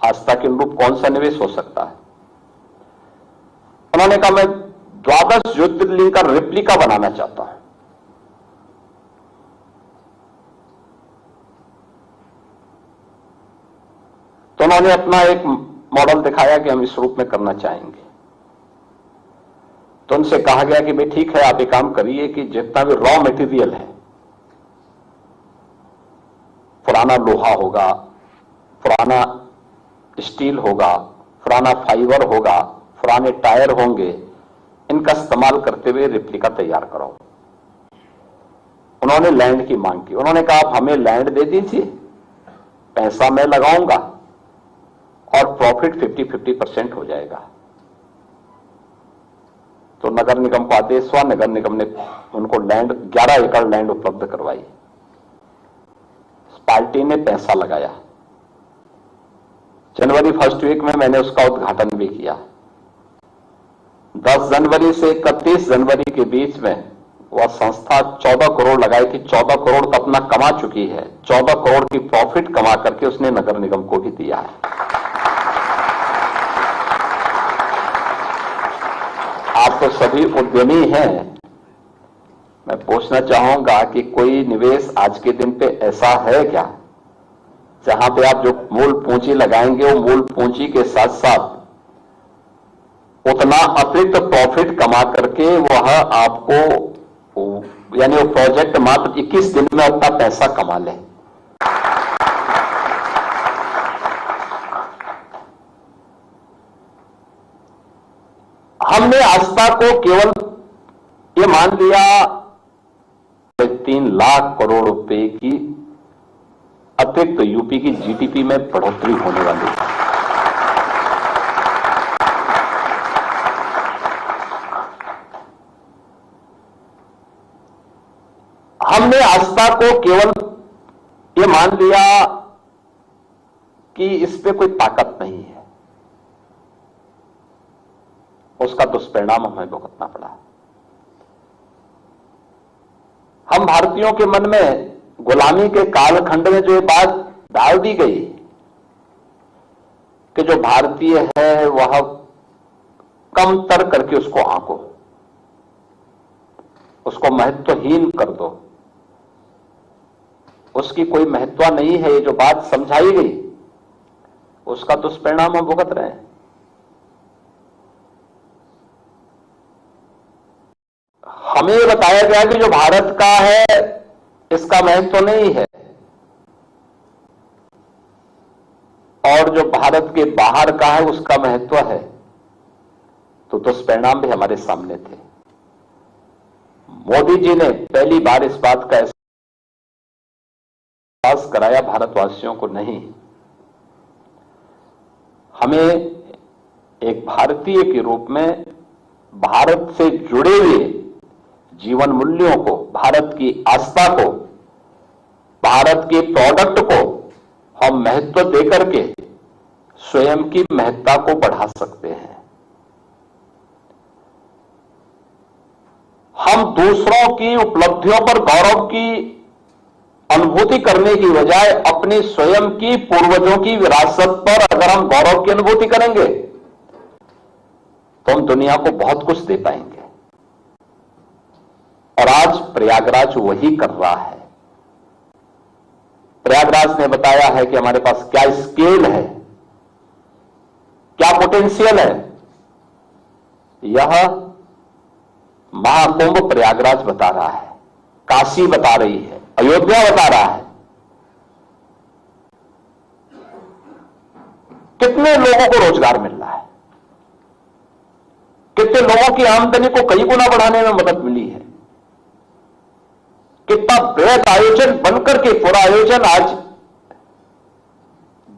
आस्था के अनुरूप कौन सा निवेश हो सकता है? उन्होंने कहा मैं 12 ज्योतिर्लिंग का रेप्लिका बनाना चाहता हूं। तो उन्होंने अपना एक मॉडल दिखाया कि हम इस रूप में करना चाहेंगे। तो उनसे कहा गया कि भाई ठीक है, आप एक काम करिए कि जितना भी रॉ मटेरियल है, पुराना लोहा होगा, पुराना स्टील होगा, पुराना फाइबर होगा, पुराने टायर होंगे, इनका इस्तेमाल करते हुए रेप्लिका तैयार करो। उन्होंने लैंड की मांग की। उन्होंने कहा आप हमें लैंड दे दीजिए, पैसा मैं लगाऊंगा और प्रॉफिट 50-50% हो जाएगा। तो नगर निगम को आदेश हुआ, नगर निगम ने उनको लैंड 11 एकड़ लैंड उपलब्ध करवाई। पार्टी ने पैसा लगाया। जनवरी फर्स्ट वीक में मैंने उसका उद्घाटन भी किया। 10 जनवरी से 31 जनवरी के बीच में वह संस्था 14 करोड़ लगाई थी। 14 करोड़ का अपना कमा चुकी है। 14 करोड़ की प्रॉफिट कमा करके उसने नगर निगम को भी दिया है। आप तो सभी उद्यमी हैं। मैं पूछना चाहूंगा कि कोई निवेश आज के दिन पे ऐसा है क्या जहां पे आप जो मूल पूंजी लगाएंगे वो मूल पूंजी के साथ साथ उतना अतिरिक्त प्रॉफिट कमा करके वह आपको, यानी वो प्रोजेक्ट मात्र 21 दिन में अपना पैसा कमा ले। हमने आस्था को केवल ये मान लिया 3 लाख करोड़ रुपए की अतिरिक्त यूपी की जीडीपी में बढ़ोतरी होने वाली है। हमने आस्था को केवल ये मान लिया कि इस पे कोई ताकत नहीं है, उसका दुष्परिणाम हमें भुगतना पड़ा। हम भारतीयों के मन में गुलामी के कालखंड में जो बात डाल दी गई कि जो भारतीय है वह कमतर करके उसको आंको, उसको महत्वहीन कर दो, उसकी कोई महत्व नहीं है, ये जो बात समझाई गई उसका दुष्परिणाम हम भुगत रहे हैं। हमें यह बताया गया कि जो भारत का है इसका महत्व नहीं है, और जो भारत के बाहर का है उसका महत्व है। तो दुष्परिणाम भी हमारे सामने थे। मोदी जी ने पहली बार इस बात का एहसास कराया भारतवासियों को। नहीं, हमें एक भारतीय के रूप में भारत से जुड़े हुए जीवन मूल्यों को, भारत की आस्था को, भारत के प्रोडक्ट को हम महत्व देकर के स्वयं की महत्ता को बढ़ा सकते हैं। हम दूसरों की उपलब्धियों पर गौरव की अनुभूति करने की बजाय अपनी स्वयं की पूर्वजों की विरासत पर अगर हम गौरव की अनुभूति करेंगे तो हम दुनिया को बहुत कुछ दे पाएंगे। और आज प्रयागराज वही कर रहा है। प्रयागराज ने बताया है कि हमारे पास क्या स्केल है, क्या पोटेंशियल है। यह महाकुंभ प्रयागराज बता रहा है, काशी बता रही है, अयोध्या बता रहा है। कितने लोगों को रोजगार मिल रहा है, कितने लोगों की आमदनी को कई गुना बढ़ाने में मदद मिली है। कितना बृहद आयोजन बनकर के पूरा आयोजन आज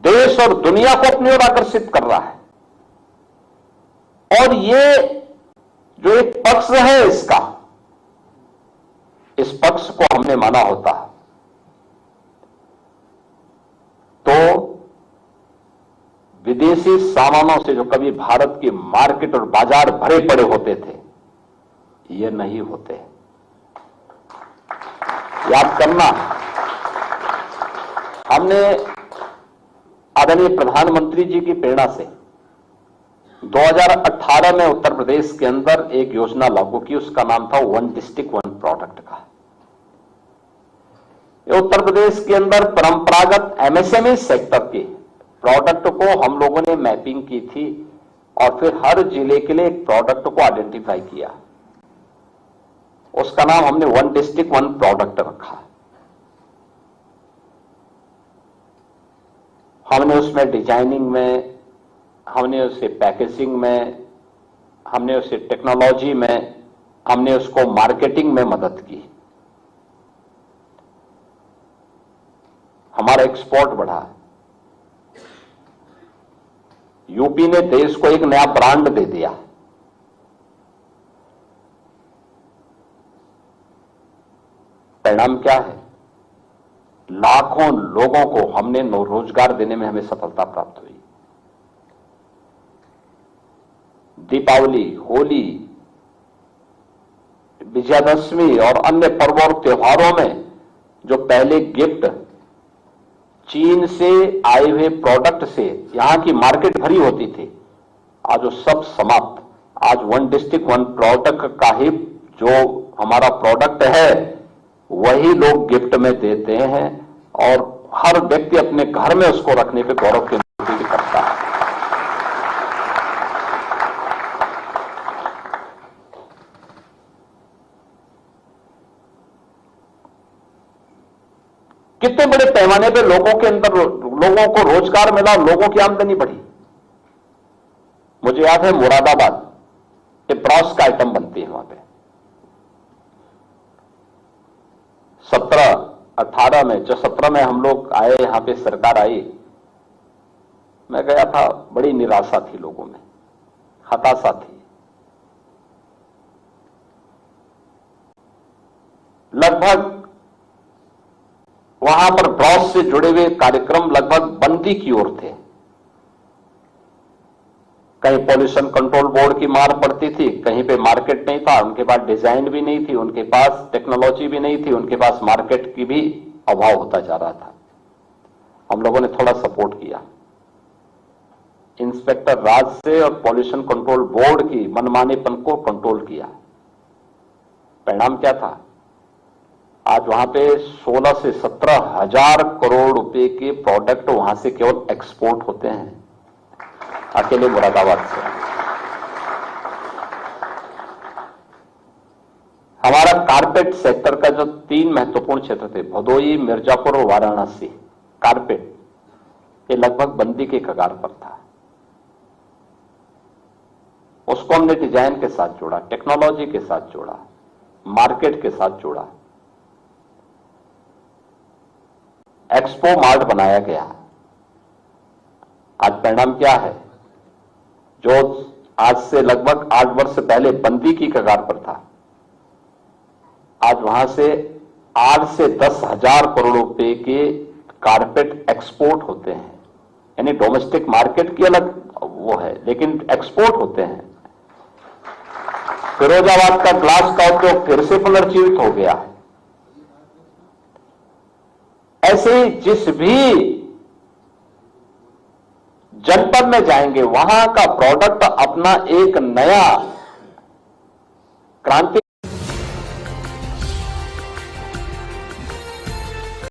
देश और दुनिया को अपनी ओर आकर्षित कर रहा है। और ये जो एक पक्ष है इसका, इस पक्ष को हमने माना होता तो विदेशी सामानों से जो कभी भारत की मार्केट और बाजार भरे पड़े होते थे, ये नहीं होते। याद करना, हमने आदरणीय प्रधानमंत्री जी की प्रेरणा से 2018 में उत्तर प्रदेश के अंदर एक योजना लागू की, उसका नाम था वन डिस्ट्रिक्ट वन प्रोडक्ट का। ये उत्तर प्रदेश के अंदर परंपरागत एमएसएमई सेक्टर के प्रोडक्ट को हम लोगों ने मैपिंग की थी और फिर हर जिले के लिए एक प्रोडक्ट को आइडेंटिफाई किया। उसका नाम हमने वन डिस्ट्रिक्ट वन प्रोडक्ट रखा। हमने उसमें डिजाइनिंग में, हमने उसे पैकेजिंग में, हमने उसे टेक्नोलॉजी में, हमने उसको मार्केटिंग में मदद की। हमारा एक्सपोर्ट बढ़ा। यूपी ने देश को एक नया ब्रांड दे दिया। परिणाम क्या है? लाखों लोगों को हमने रोजगार देने में हमें सफलता प्राप्त हुई। दीपावली, होली, विजयादशमी और अन्य पर्वों और त्योहारों में जो पहले गिफ्ट चीन से आए हुए प्रोडक्ट से यहां की मार्केट भरी होती थी, आज वो सब समाप्त। आज वन डिस्ट्रिक्ट वन प्रोडक्ट का ही जो हमारा प्रोडक्ट है वही लोग गिफ्ट में देते हैं और हर व्यक्ति अपने घर में उसको रखने पे गौरव की अनुभूति करता है। कितने बड़े पैमाने पे लोगों के अंदर लोगों को रोजगार मिला, लोगों की आमदनी बढ़ी। मुझे याद है मुरादाबाद ये ब्रॉस का आइटम बनती है वहां पे 17-18 में, जो 17 में हम लोग आए, यहां पे सरकार आई, मैं गया था, बड़ी निराशा थी लोगों में, हताशा थी। लगभग वहां पर ब्रॉस से जुड़े हुए कार्यक्रम लगभग बंदी की ओर थे। कहीं पॉल्यूशन कंट्रोल बोर्ड की मार पड़ती थी, कहीं पे मार्केट नहीं था, उनके पास डिजाइन भी नहीं थी, उनके पास टेक्नोलॉजी भी नहीं थी, उनके पास मार्केट की भी अभाव होता जा रहा था। हम लोगों ने थोड़ा सपोर्ट किया, इंस्पेक्टर राज से और पॉल्यूशन कंट्रोल बोर्ड की मनमानेपन को कंट्रोल किया। परिणाम क्या था? आज वहां पे 16 से 17 हजार करोड़ रुपए के प्रोडक्ट वहां से केवल एक्सपोर्ट होते हैं, अकेले मुरादाबाद से। हमारा कारपेट सेक्टर का जो 3 महत्वपूर्ण क्षेत्र थे, भदोई, मिर्जापुर और वाराणसी, कारपेट ये लगभग बंदी के कगार पर था। उसको हमने डिजाइन के साथ जोड़ा, टेक्नोलॉजी के साथ जोड़ा, मार्केट के साथ जोड़ा, एक्सपो मार्ट बनाया गया। आज परिणाम क्या है? जो आज से लगभग 8 वर्ष पहले बंदी की कगार पर था, आज वहां से 8 से 10 हजार करोड़ रुपए के कारपेट एक्सपोर्ट होते हैं। यानी डोमेस्टिक मार्केट की अलग वो है, लेकिन एक्सपोर्ट होते हैं। फिरोजाबाद का ग्लास का उद्योग फिर से पुनर्जीवित हो गया। ऐसे ही जिस भी जनपद में जाएंगे वहां का प्रोडक्ट अपना एक नया क्रांति